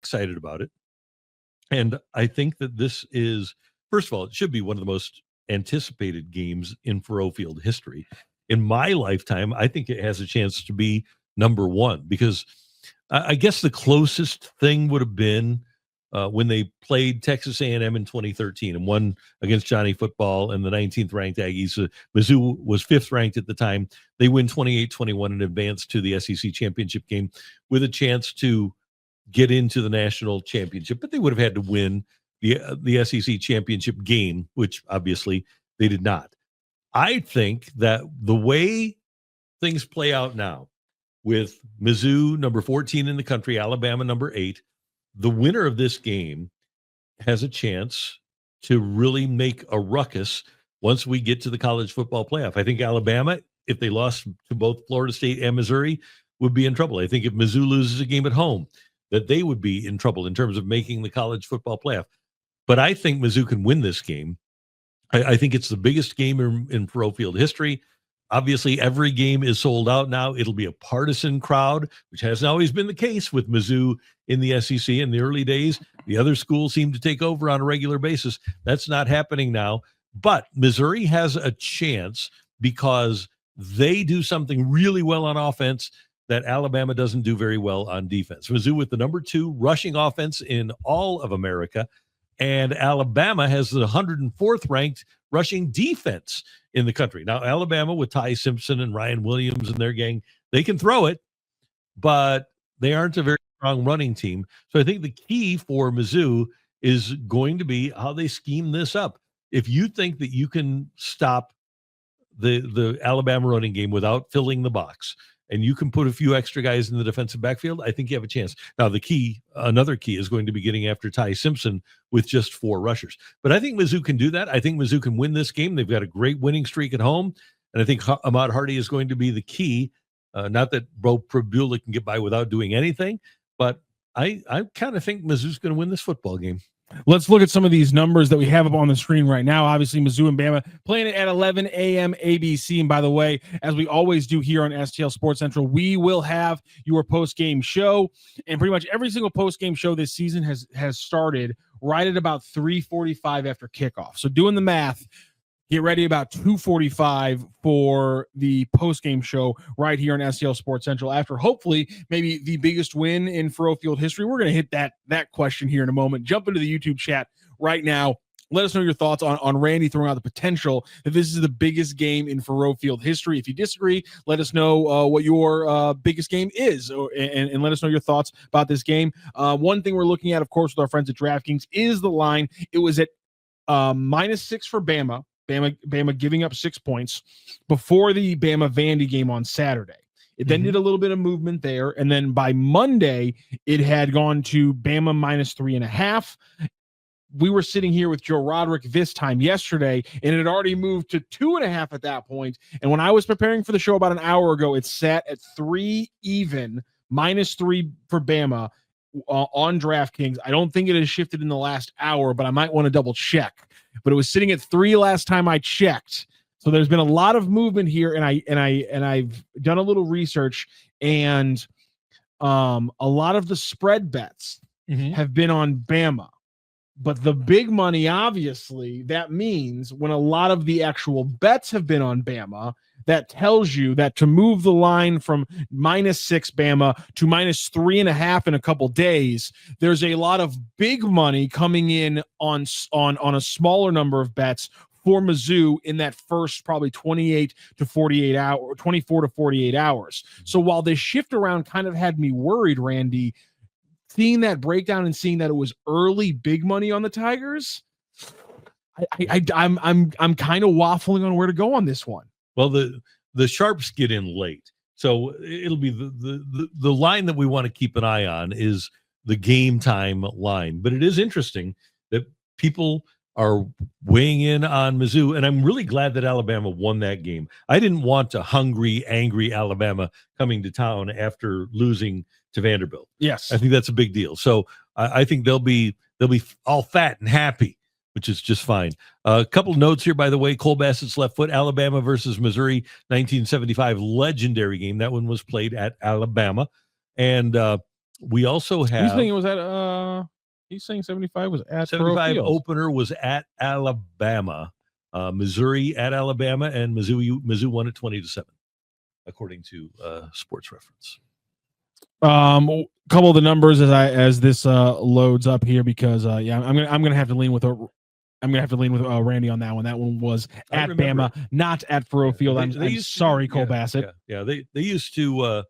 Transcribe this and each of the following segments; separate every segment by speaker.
Speaker 1: excited about it. And I think that this is, first of all, it should be one of the most anticipated games in Faurot Field history. In my lifetime, I think it has a chance to be number one, because I guess the closest thing would have been when they played Texas A&M in 2013 and won against Johnny Football and the 19th ranked Aggies. Mizzou was 5th ranked at the time. They win 28-21 and advance to the SEC championship game with a chance to get into the national championship, but they would have had to win the SEC championship game, which obviously they did not. I think that the way things play out now, with Mizzou number 14 in the country, Alabama number 8, the winner of this game has a chance to really make a ruckus once we get to the college football playoff. I think Alabama, if they lost to both Florida State and Missouri, would be in trouble. I think if Mizzou loses a game at home, that they would be in trouble in terms of making the college football playoff. But I think Mizzou can win this game. I think it's the biggest game in Faurot Field history. Obviously, every game is sold out now. It'll be a partisan crowd, which hasn't always been the case with Mizzou in the SEC. In the early days, the other schools seem to take over on a regular basis. That's not happening now. But Missouri has a chance because they do something really well on offense that Alabama doesn't do very well on defense. Mizzou with the number 2 rushing offense in all of America, and Alabama has the 104th ranked rushing defense in the country. Now, Alabama with Ty Simpson and Ryan Williams and their gang, they can throw it, but they aren't a very strong running team. So I think the key for Mizzou is going to be how they scheme this up. If you think that you can stop the Alabama running game without filling the box, and you can put a few extra guys in the defensive backfield, I think you have a chance. Now, another key is going to be getting after Ty Simpson with just 4 rushers. But I think Mizzou can do that. I think Mizzou can win this game. They've got a great winning streak at home, and I think Ahmad Hardy is going to be the key. Not that Bo Prabula can get by without doing anything, but I kind of think Mizzou's going to win this football game.
Speaker 2: Let's look at some of these numbers that we have up on the screen right now. Obviously, Mizzou and Bama playing it at 11 a.m. ABC. And by the way, as we always do here on STL Sports Central, we will have your post-game show. And pretty much every single post-game show this season has started right at about 3:45 after kickoff. So doing the math, get ready about 2:45 for the post-game show right here on STL Sports Central after hopefully maybe the biggest win in Faurot Field history. We're going to hit that question here in a moment. Jump into the YouTube chat right now. Let us know your thoughts on Randy throwing out the potential that this is the biggest game in Faurot Field history. If you disagree, let us know what your biggest game is, and let us know your thoughts about this game. One thing we're looking at, of course, with our friends at DraftKings is the line. It was at -6 for Bama. Bama giving up 6 points before the Bama-Vandy game on Saturday. It then did a little bit of movement there, and then by Monday, it had gone to Bama -3.5. We were sitting here with Joe Roderick this time yesterday, and it had already moved to 2.5 at that point. And when I was preparing for the show about an hour ago, it sat at 3 even, -3 for Bama on DraftKings. I don't think it has shifted in the last hour, but I might want to double check. But it was sitting at 3 last time I checked. So there's been a lot of movement here, and I've done a little research, and a lot of the spread bets have been on Bama. But the big money, obviously, that means when a lot of the actual bets have been on Bama, that tells you that to move the line from -6 Bama to -3.5 in a couple days, there's a lot of big money coming in on a smaller number of bets for Mizzou in that first probably 24 to 48 hours. So while this shift around kind of had me worried, Randy, seeing that breakdown and seeing that it was early big money on the Tigers, I'm kind of waffling on where to go on this one.
Speaker 1: Well, the sharps get in late, so it'll be the line that we want to keep an eye on is the game time line. But it is interesting that people are weighing in on Mizzou, and I'm really glad that Alabama won that game. I didn't want a hungry, angry Alabama coming to town after losing to Vanderbilt.
Speaker 2: Yes,
Speaker 1: I think that's a big deal. So I think they'll be all fat and happy, which is just fine. A couple of notes here, by the way. Cole Bassett's left foot, Alabama versus Missouri, 1975 legendary game. That one was played at Alabama. And We also
Speaker 2: He's
Speaker 1: have
Speaker 2: saying it was at he's saying 75 was at
Speaker 1: 75
Speaker 2: Faurot Field.
Speaker 1: opener was at Alabama, Missouri at Alabama, and Mizzou won it 20-7, according to Sports Reference.
Speaker 2: A couple of the numbers as this loads up here, because I'm gonna have to lean with Randy on that one. That one was at Bama, not at Faurot Field. I'm sorry, Cole Bassett.
Speaker 1: Yeah. They used to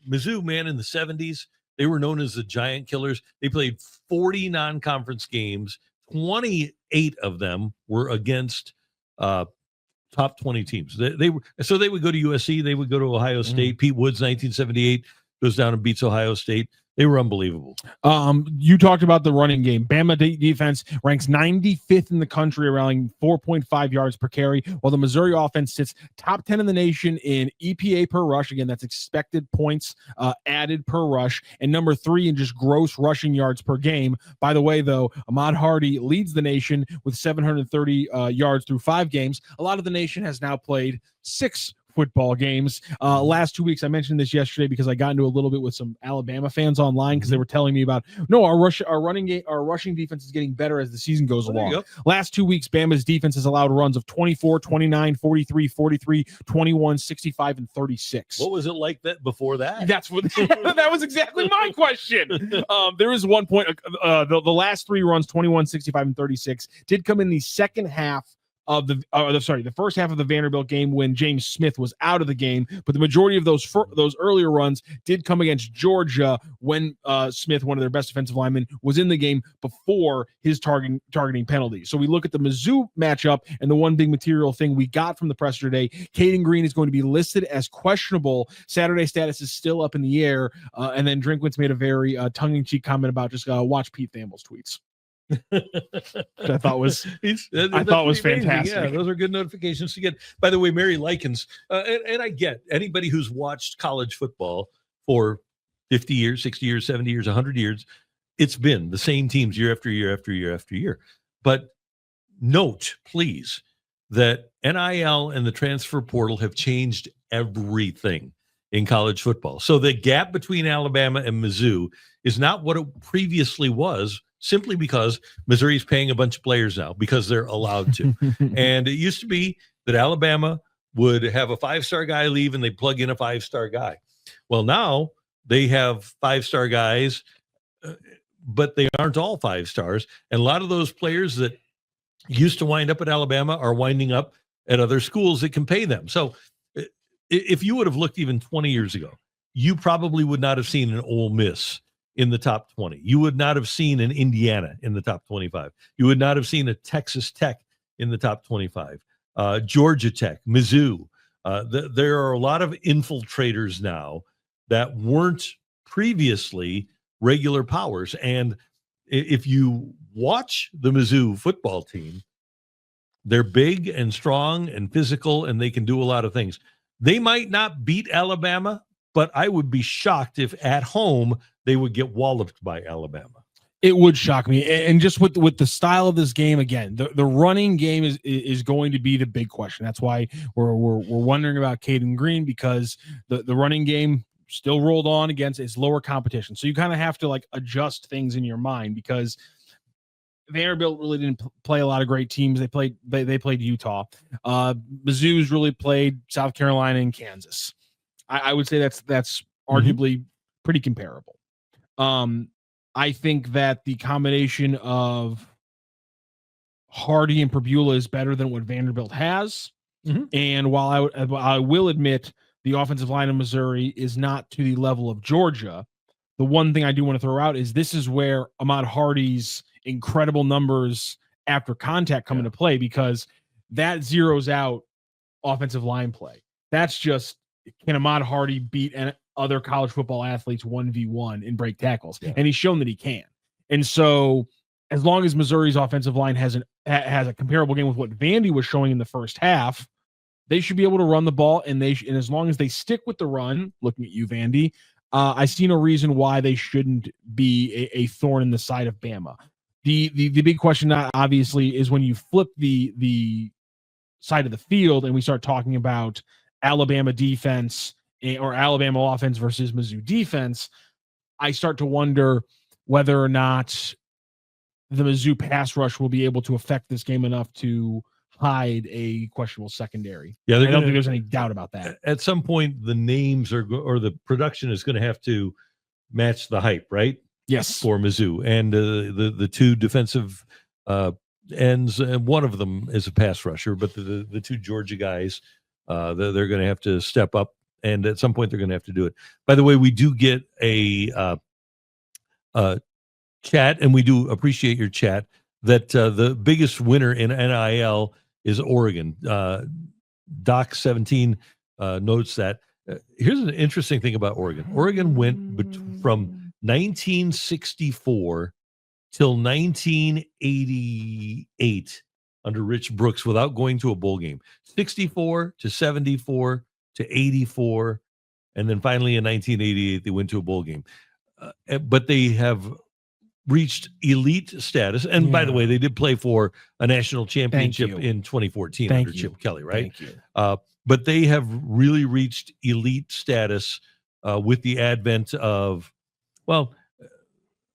Speaker 1: Mizzou, man, in the 70s. They were known as the Giant Killers. They played 40 non-conference games. 28 of them were against top 20 teams. They would go to USC. They would go to Ohio State. Pete Woods, 1978, goes down and beats Ohio State. They were unbelievable.
Speaker 2: You talked about the running game. Bama defense ranks 95th in the country, around 4.5 yards per carry, while the Missouri offense sits top 10 in the nation in EPA per rush. Again, that's expected points added per rush, and number 3 in just gross rushing yards per game. By the way, though, Ahmad Hardy leads the nation with 730 yards through 5 games. A lot of the nation has now played 6 football games. Last 2 weeks, I mentioned this yesterday because I got into a little bit with some Alabama fans online because they were telling me about our rushing defense is getting better as the season goes along. Last 2 weeks, Bama's defense has allowed runs of 24, 29, 43, 43, 21, 65, and 36.
Speaker 1: What was it like that before that?
Speaker 2: That's what that was exactly my question. There is one point. The last 3 runs, 21, 65, and 36, did come in the second half of the first half of the Vanderbilt game when James Smith was out of the game, but the majority of those earlier runs did come against Georgia when Smith, one of their best defensive linemen, was in the game before his targeting penalty. So we look at the Mizzou matchup, and the one big material thing we got from the presser today, Caden Green is going to be listed as questionable. Saturday status is still up in the air, and then Drinkwitz made a very tongue-in-cheek comment about just watch Pete Thamel's tweets. Which I thought was fantastic.
Speaker 1: Yeah, those are good notifications to get. By the way, Mary Likens, and I get anybody who's watched college football for 50 years, 60 years, 70 years, 100 years, it's been the same teams year after year after year after year. But note, please, that NIL and the transfer portal have changed everything in college football. So the gap between Alabama and Mizzou is not what it previously was, simply because Missouri's paying a bunch of players now because they're allowed to. And it used to be that Alabama would have a 5-star guy leave and they plug in a 5-star guy. Well, now they have 5-star guys, but they aren't all 5 stars. And a lot of those players that used to wind up at Alabama are winding up at other schools that can pay them. So if you would have looked even 20 years ago, you probably would not have seen an Ole Miss in the top 20. You would not have seen an Indiana in the top 25. You would not have seen a Texas Tech in the top 25. Georgia Tech, Mizzou. There are a lot of infiltrators now that weren't previously regular powers. And if you watch the Mizzou football team, they're big and strong and physical, and they can do a lot of things. They might not beat Alabama, but I would be shocked if at home they would get walloped by Alabama.
Speaker 2: It would shock me. And just with the style of this game, again, the running game is going to be the big question. That's why we're wondering about Caden Green, because the running game still rolled on against its lower competition. So you kind of have to adjust things in your mind, because Vanderbilt really didn't play a lot of great teams. They played Utah. Mizzou's really played South Carolina and Kansas. I would say that's arguably pretty comparable. I think that the combination of Hardy and Prbula is better than what Vanderbilt has. And while I will admit the offensive line of Missouri is not to the level of Georgia, the one thing I do want to throw out is this is where Ahmad Hardy's incredible numbers after contact come into play, because that zeroes out offensive line play. That's just, can Ahmad Hardy beat other college football athletes 1v1 in break tackles? And he's shown that he can. And so as long as Missouri's offensive line has a comparable game with what Vandy was showing in the first half, they should be able to run the ball. And as long as they stick with the run, looking at you, Vandy, I see no reason why they shouldn't be a thorn in the side of Bama. The big question, obviously, is when you flip the side of the field and we start talking about Alabama defense or Alabama offense versus Mizzou defense. I start to wonder whether or not the Mizzou pass rush will be able to affect this game enough to hide a questionable secondary.
Speaker 1: Yeah,
Speaker 2: I don't think there's any doubt about that.
Speaker 1: At some point, the names or the production is going to have to match the hype, right?
Speaker 2: Yes.
Speaker 1: For Mizzou. And the two defensive ends, and one of them is a pass rusher, but the two Georgia guys, they're going to have to step up, and at some point they're going to have to do it. By the way, we do get a chat, and we do appreciate your chat, that the biggest winner in NIL is Oregon. Doc 17 notes that. Here's an interesting thing about Oregon. Oregon went from 1964 till 1988 under Rich Brooks without going to a bowl game. 64 to 74 to 84, and then finally in 1988 they went to a bowl game. But they have reached elite status. And by the way, they did play for a national championship in 2014 under Chip Kelly, right?
Speaker 2: Thank you.
Speaker 1: But they have really reached elite status with the advent of,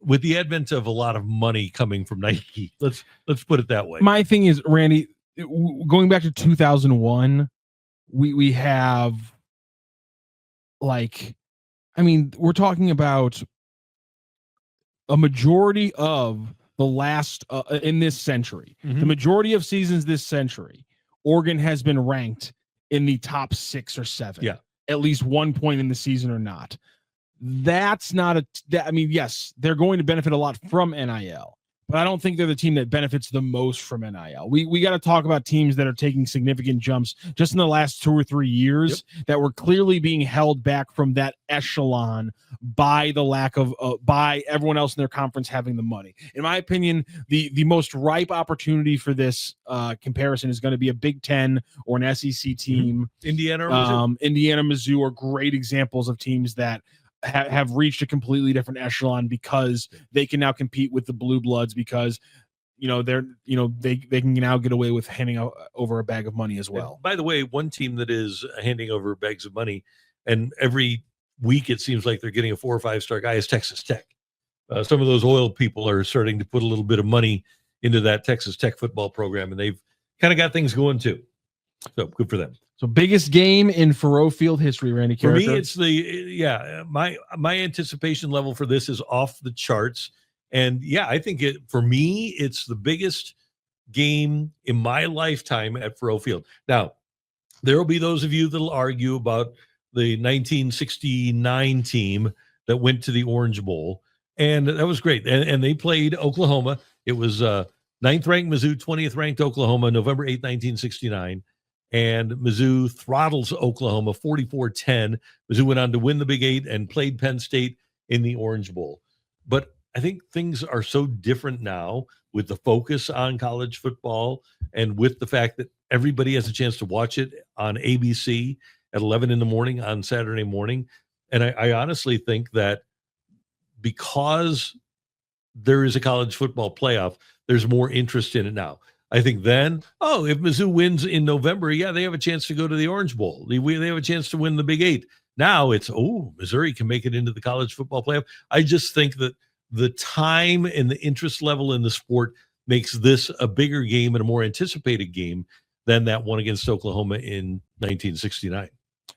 Speaker 1: with the advent of a lot of money coming from Nike. Let's put it that way.
Speaker 2: My thing is, Randy, going back to 2001, we have we're talking about a majority of the last in this century, the majority of seasons this century, Oregon has been ranked in the top 6 or 7. At least one point in the season or not. That's not yes, they're going to benefit a lot from NIL, but I don't think they're the team that benefits the most from NIL. We got to talk about teams that are taking significant jumps just in the last 2 or 3 years that were clearly being held back from that echelon by the lack of by everyone else in their conference having the money. In my opinion, the most ripe opportunity for this comparison is going to be a Big Ten or an SEC team.
Speaker 1: Indiana or Mizzou.
Speaker 2: Indiana, Mizzou are great examples of teams that have reached a completely different echelon because they can now compete with the blue bloods because they can now get away with handing over a bag of money as well.
Speaker 1: And by the way, one team that is handing over bags of money, and every week it seems like they're getting a 4 or 5 star guy, is Texas Tech. Some of those oil people are starting to put a little bit of money into that Texas Tech football program, and they've kind of got things going too. So good for them.
Speaker 2: So biggest game in Faurot Field history, Randy Karraker.
Speaker 1: For me, it's my anticipation level for this is off the charts. And I think for me, it's the biggest game in my lifetime at Faurot Field. Now, there will be those of you that'll argue about the 1969 team that went to the Orange Bowl. And that was great. And they played Oklahoma. It was 9th ranked Mizzou, 20th ranked Oklahoma, November 8th, 1969. And Mizzou throttles Oklahoma 44-10. Mizzou went on to win the Big 8 and played Penn State in the Orange Bowl. But I think things are so different now with the focus on college football and with the fact that everybody has a chance to watch it on ABC at 11 in the morning on Saturday morning. And I honestly think that because there is a college football playoff, there's more interest in it now. I think then, if Mizzou wins in November, they have a chance to go to the Orange Bowl. They have a chance to win the Big 8. Now it's, Missouri can make it into the college football playoff. I just think that the time and the interest level in the sport makes this a bigger game and a more anticipated game than that one against Oklahoma in 1969.